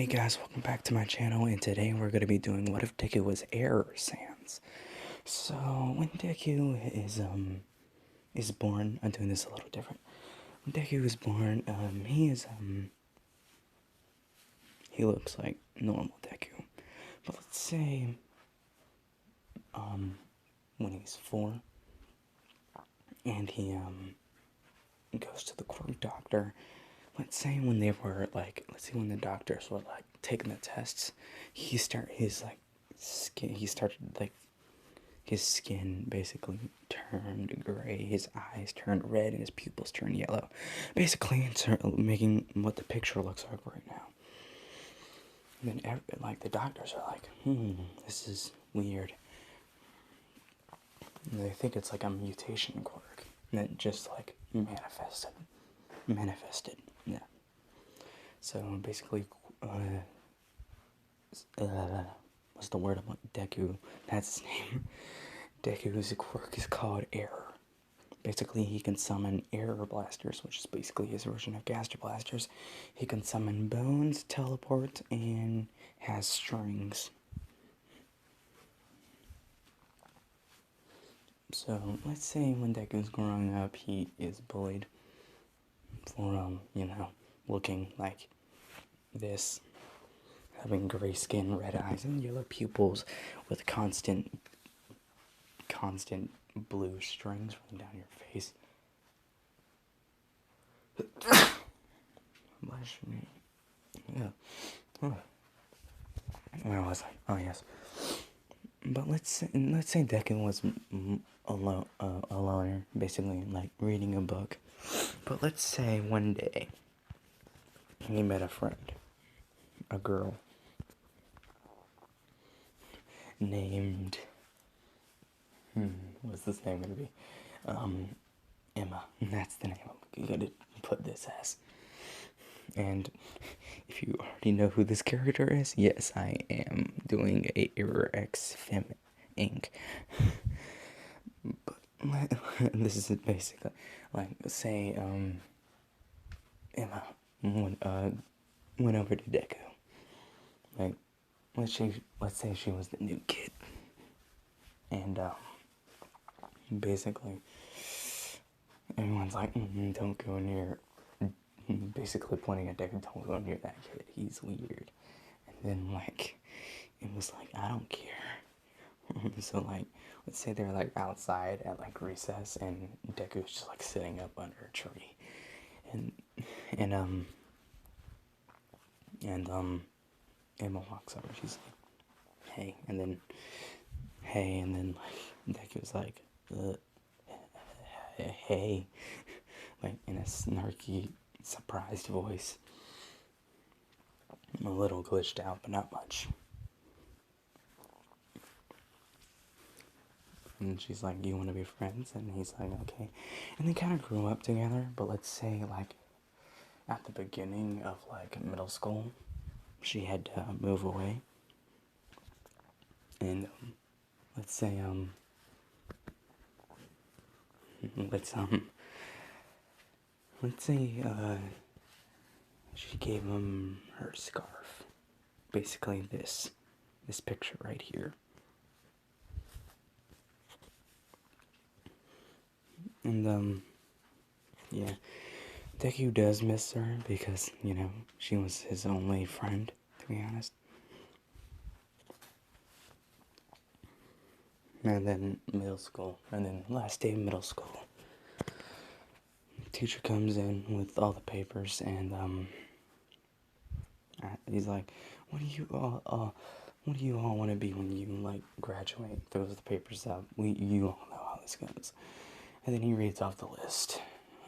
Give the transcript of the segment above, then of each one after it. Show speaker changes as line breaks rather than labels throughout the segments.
Hey guys, welcome back to my channel, and today we're going to be doing what if Deku was air sans. So when Deku is born, I'm doing this a little different. When Deku is born, he looks like normal Deku. But let's say when he's 4 and he goes to the quirk doctor. Let's say when they were like, let's say when the doctors were like taking the tests, he started like his skin basically turned gray, his eyes turned red, and his pupils turned yellow. Basically, it's making what the picture looks like right now. And then, the doctors are like, this is weird. And they think it's like a mutation quirk, and it just like manifested. Yeah. So basically, what's the word about Deku? That's his name. Deku's quirk is called Air. Basically, he can summon air blasters, which is basically his version of gaster blasters. He can summon bones, teleport, and has strings. So, let's say when Deku's growing up, he is bullied for, looking like this. Having gray skin, red eyes, and yellow pupils with constant blue strings running down your face. Yeah. Oh. Where was I? Oh, yes. But let's say Deku was a loner, basically, like reading a book. But let's say one day he met a friend, a girl, named, what's this name gonna be? Emma. That's the name I'm gonna put this as. And if you already know who this character is, yes, I am doing a Error X Fem Inc. But this is basically like, say Emma went over to Deku. Like, let's say she was the new kid, and basically everyone's like, don't go near. Basically pointing at Deku, don't go near that kid. He's weird. And then it was like, I don't care. So let's say they're like outside at like recess, and Deku's just like sitting up under a tree, and Emma walks over. She's like, hey, and then Deku's like, hey, like in a snarky, surprised voice. I'm a little glitched out, but not much. And she's like, you want to be friends? And he's like, okay. And they kind of grew up together, but let's say, like, at the beginning of, like, middle school, she had to move away. And, let's say, she gave him her scarf. Basically this picture right here. And, yeah, Deku does miss her because, she was his only friend, to be honest. And then middle school, and then last day of middle school, teacher comes in with all the papers, and, he's like, what do you all want to be when you, like, graduate? Throws the papers up. You all know how this goes. And then he reads off the list.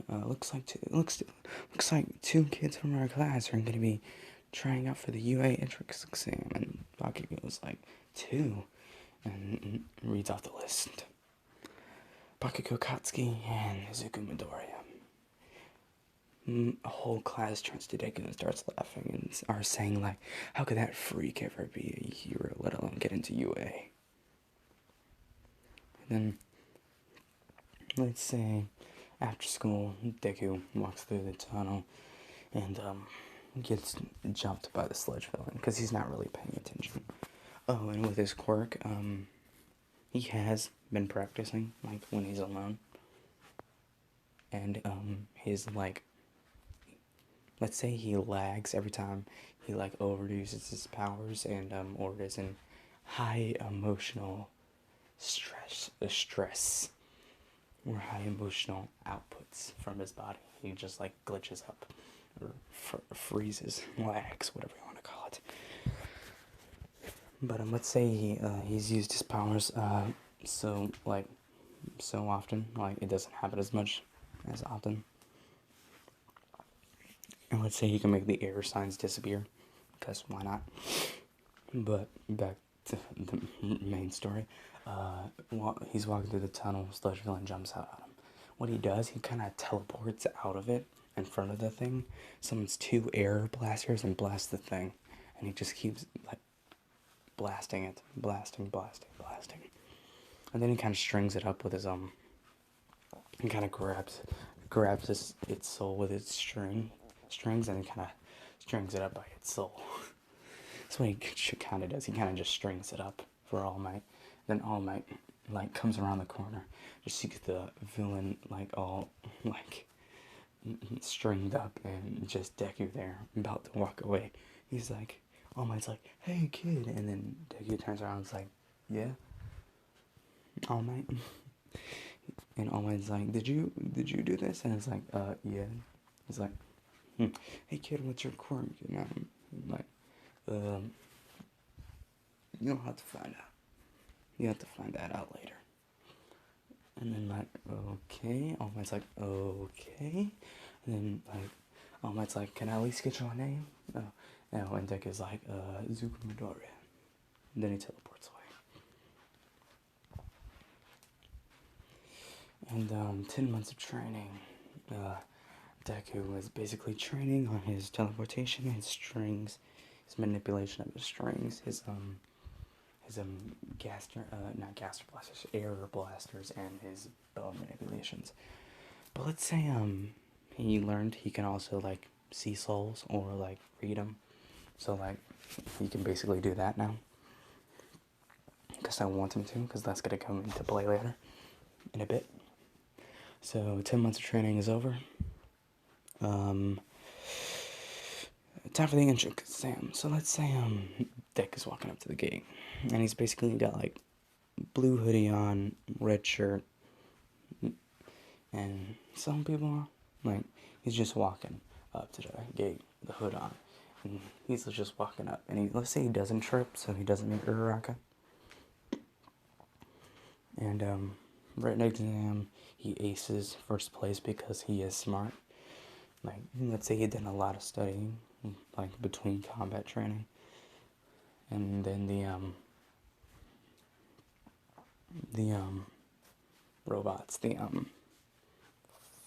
Looks like 2 kids from our class are going to be trying out for the UA entrance exam. And Bakugo was like, 2? And reads off the list. Bakugo Katsuki and Izuku Midoriya. A whole class turns to Deku and starts laughing and are saying, like, how could that freak ever be a hero, let alone get into UA? And then, let's say, after school, Deku walks through the tunnel, and, gets jumped by the sludge villain because he's not really paying attention. Oh, and with his quirk, he has been practicing, like, when he's alone. And, his, like, let's say he lags every time he, like, overuses his powers and, or is in high emotional stress or high emotional outputs from his body. He just, like, glitches up or freezes, lags, whatever you want to call it. But let's say he's used his powers so often, like it doesn't happen as often. And let's say he can make the error signs disappear, because why not? But back to the main story. He's walking through the tunnel, sludge villain jumps out at him. What he does, he kind of teleports out of it in front of the thing, summons 2 air blasters and blasts the thing. And he just keeps, like, blasting it, blasting. And then he kind of strings it up with his, he kind of grabs its soul with its strings, and he kind of strings it up by its soul. That's what he kind of does. He kind of just strings it up for All Might. Then All Might, like, comes around the corner, just sees the villain, like, all, like, stringed up, and just Deku there, about to walk away. He's like, All Might's like, hey, kid, and then Deku turns around and is like, yeah, All Might. And All Might's like, did you do this? And it's like, yeah. He's like, hey, kid, what's your quirk? And I'm like, you'll have to find out. You have to find that out later. And then, like, okay. All Might's like, okay. And then, like, All Might's like, can I at least get your name? No. And Deku's like, Zuko Midoriya. And then he teleports away. And 10 months of training. Deku was basically training on his teleportation, his strings, his manipulation of his strings, his air blasters, and his bow manipulations. But let's say he learned he can also, like, see souls or, like, read them. So, like, he can basically do that now. Because I want him to, because that's going to come into play later in a bit. So 10 months of training is over. Time for the entrance exam. So let's say Dick is walking up to the gate, and he's basically got, like, blue hoodie on, red shirt, and some people, like, he's just walking up to the gate, the hood on, and he's just walking up, and let's say he doesn't trip, so he doesn't make Uraraka. And right next to him, he aces first place because he is smart. Like, let's say he did a lot of studying, like, between combat training. And then the robots, the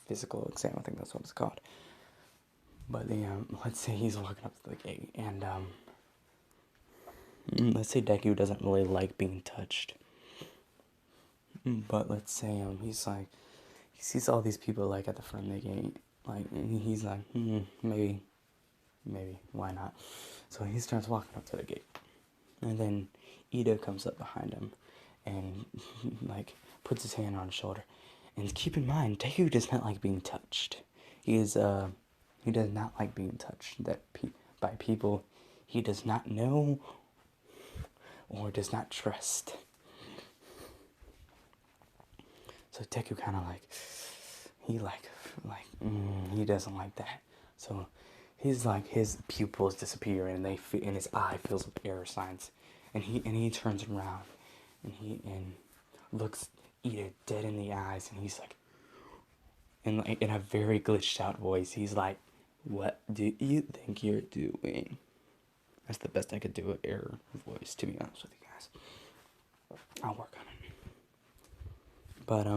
physical exam, I think that's what it's called. But let's say he's walking up to the gate, and let's say Deku doesn't really like being touched. But let's say he's like, he sees all these people, like, at the front of the gate, like, and he's like, maybe, why not? So he starts walking up to the gate, and then Ida comes up behind him, and like, puts his hand on his shoulder. And keep in mind, Deku does not like being touched. He does not like being touched by people he does not know or does not trust. So Deku kind of he doesn't like that. So his pupils disappear, and and his eye fills with error signs, and he turns around, and looks Ida dead in the eyes, and he's like, in a very glitched out voice, he's like, what do you think you're doing? That's the best I could do with error voice, to be honest with you guys. I'll work on it. But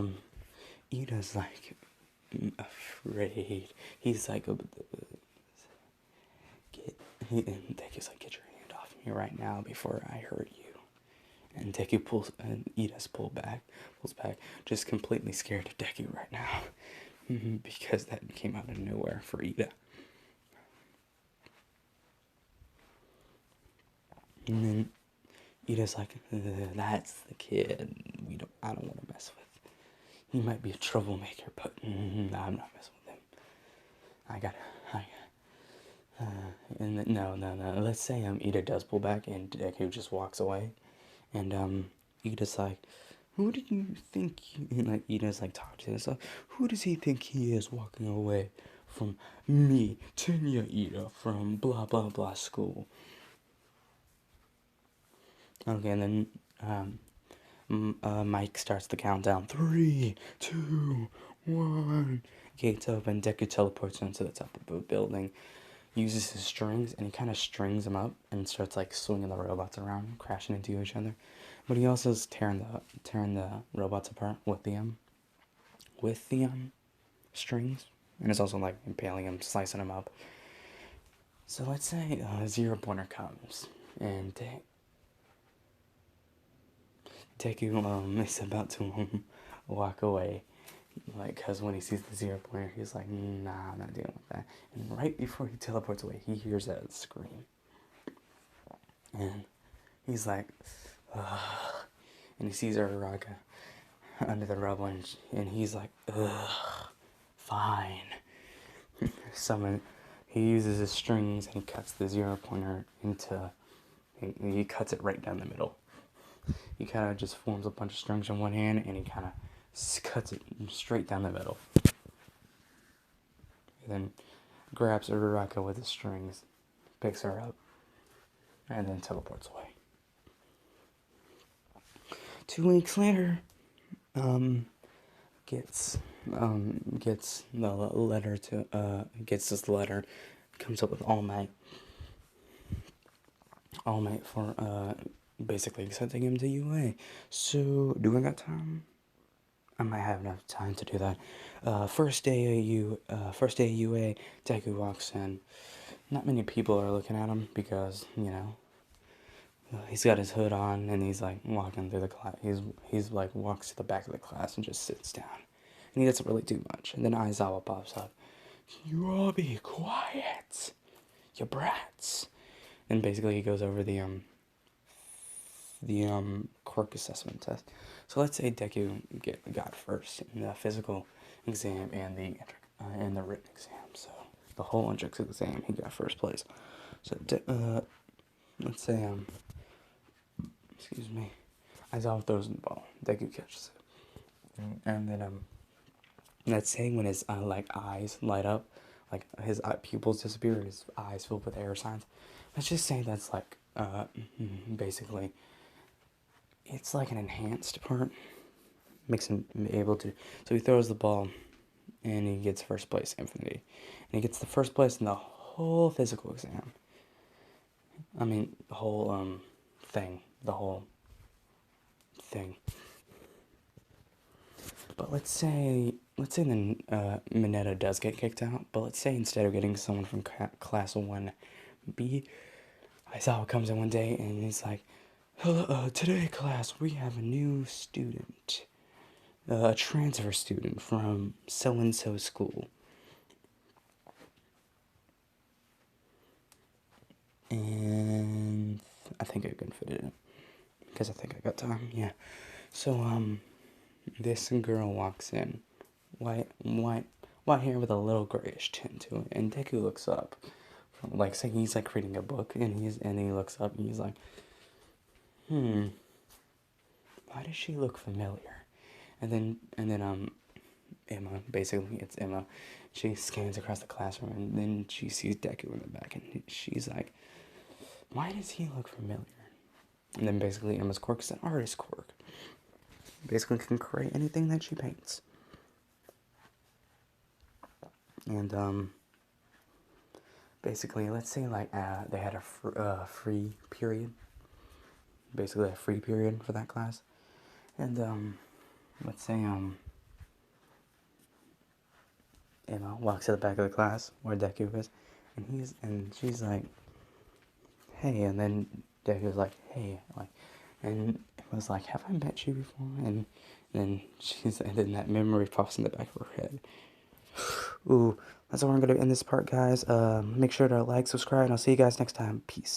Ida's like afraid. He's like, and Deku's like, get your hand off me right now before I hurt you. And Deku Ida's pulls back, just completely scared of Deku right now. Because that came out of nowhere for Ida. And then Ida's like, that's the kid I don't want to mess with. He might be a troublemaker, but I'm not messing with him. And then, no. Let's say Ida does pull back and Deku just walks away, and Ida's like, who do you think? And like Ida's like talking to himself. Who does he think he is walking away from me, Tenya Ida, from blah blah blah school? Okay, and then Mike starts the countdown. 3, 2, 1. Gates open. Deku teleports into the top of the building. Uses his strings and he kind of strings them up and starts like swinging the robots around, crashing into each other. But he also is tearing the robots apart with the strings, and it's also like impaling them, slicing them up. So let's say Zero Pointer comes and Deku is about to walk away, like, because when he sees the Zero Pointer, he's like, nah, I'm not dealing with that. And right before he teleports away, he hears that scream, and he's like, ugh. And he sees Uraraka under the rubble, and he's like, ugh, fine. He uses his strings and he cuts the Zero Pointer he cuts it right down the middle. He kind of just forms a bunch of strings in one hand and he kind of cuts it straight down the middle. And then grabs Uraraka with his strings, picks her up, and then teleports away. 2 weeks later, gets the letter gets this letter, comes up with All Might for basically accepting him to UA. So, do I got time? I might have enough time to do that. First day of UA, Deku walks in. Not many people are looking at him because, he's got his hood on and he's like walking through the class. He's like walks to the back of the class and just sits down. And he doesn't really do much. And then Aizawa pops up. You all be quiet, you brats. And basically he goes over the quirk assessment test. So let's say Deku got first in the physical exam and the written exam. So the whole index exam, he got first place. So let's say excuse me, Aizawa throws the ball. Deku catches it, and then let's say when his eyes light up, like his pupils disappear, his eyes fill with air signs. Let's just say that's like basically it's like an enhanced part, makes him able to. So he throws the ball, and he gets first place, Infinity, and he gets the first place in the whole physical exam. I mean, the whole thing. But let's say then Mineta does get kicked out. But let's say instead of getting someone from class 1B, Aizawa comes in one day and he's like, hello, today class we have a new student, a transfer student from so-and-so school. And I think I can fit it in, because I think I got time, yeah. So, this girl walks in, white hair with a little grayish tint to it, and Deku looks up, say he's like reading a book, and he looks up and he's like, why does she look familiar? And then Emma, basically it's Emma, she scans across the classroom and then she sees Deku in the back and she's like, why does he look familiar? And then basically Emma's quirk is an artist quirk. Basically can create anything that she paints. And basically, let's say they had a free period. Basically a free period for that class. And let's say Emma walks to the back of the class where Deku is, and she's like, hey, and then Deku's like, hey, and it was like, have I met you before? And then that memory pops in the back of her head. Ooh, that's where I'm gonna end this part, guys. Make sure to like, subscribe, and I'll see you guys next time. Peace.